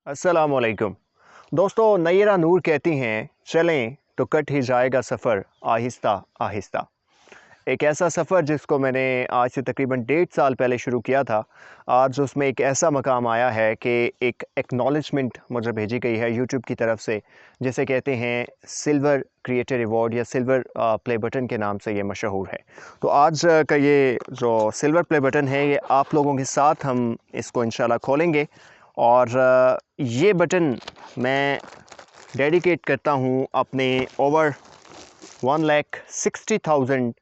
अस्सलामुअलैकुम दोस्तों, नय्यरा नूर कहती हैं चलें तो कट ही जाएगा सफ़र आहिस्ता आहिस्ता। एक ऐसा सफ़र जिसको मैंने आज से तकरीबन 1.5 साल पहले शुरू किया था, आज उसमें एक ऐसा मकाम आया है कि एक एक्नॉलेजमेंट मुझे भेजी गई है यूट्यूब की तरफ से, जिसे कहते हैं सिल्वर क्रिएटर अवार्ड या सिल्वर प्ले बटन के नाम से ये मशहूर है। तो आज का ये जो सिल्वर प्ले बटन है, ये आप लोगों के साथ हम इसको इंशाल्लाह खोलेंगे और ये बटन मैं डेडिकेट करता हूँ अपने ओवर 1,60,000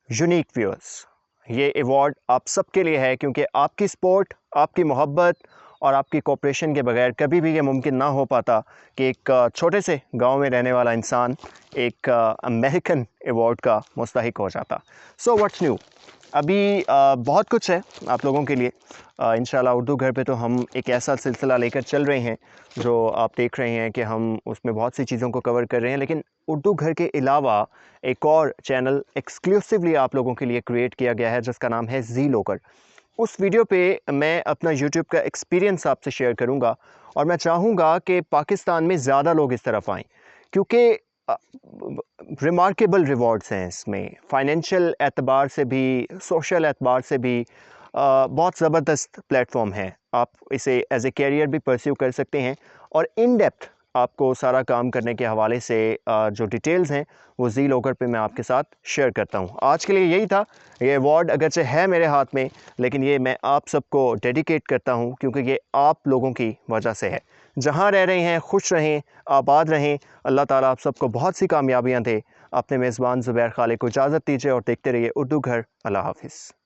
यूनिक व्यूअर्स। ये अवार्ड आप सबके लिए है, क्योंकि आपकी सपोर्ट, आपकी मोहब्बत और आपकी कोऑपरेशन के बगैर कभी भी ये मुमकिन ना हो पाता कि एक छोटे से गांव में रहने वाला इंसान एक अमेरिकन अवार्ड का मुस्तहिक हो जाता। सो व्हाट्स न्यू, अभी बहुत कुछ है आप लोगों के लिए। इंशाल्लाह उर्दू घर पे तो हम एक ऐसा सिलसिला लेकर चल रहे हैं जो आप देख रहे हैं कि हम उसमें बहुत सी चीज़ों को कवर कर रहे हैं, लेकिन उर्दू घर के अलावा एक और चैनल एक्सक्लूसिवली आप लोगों के लिए क्रिएट किया गया है जिसका नाम है ज़ी लॉगर। उस वीडियो पे मैं अपना यूट्यूब का एक्सपीरियंस आपसे शेयर करूंगा और मैं चाहूँगा कि पाकिस्तान में ज़्यादा लोग इस तरफ आएँ, क्योंकि रिमार्केबल रिवॉर्ड्स हैं इसमें, फाइनेंशियल एतबार से भी, सोशल एतबार से भी बहुत ज़बरदस्त प्लेटफॉर्म है। आप इसे एज ए कैरियर भी परस्यू कर सकते हैं और इन डेप्थ आपको सारा काम करने के हवाले से जो डिटेल्स हैं वो ज़ी लॉगर पे मैं आपके साथ शेयर करता हूँ। आज के लिए यही था। ये अवार्ड अगरचे है मेरे हाथ में, लेकिन ये मैं आप सबको डेडिकेट करता हूँ क्योंकि ये आप लोगों की वजह से है। जहाँ रह रहे हैं खुश रहें, आबाद रहें। अल्लाह ताला आप सबको बहुत सी कामयाबियाँ दे। अपने मेज़बान ज़ुबैर खालिक को इजाज़त दीजिए और देखते रहिए उर्दू घर। अल्लाह हाफ़िज़।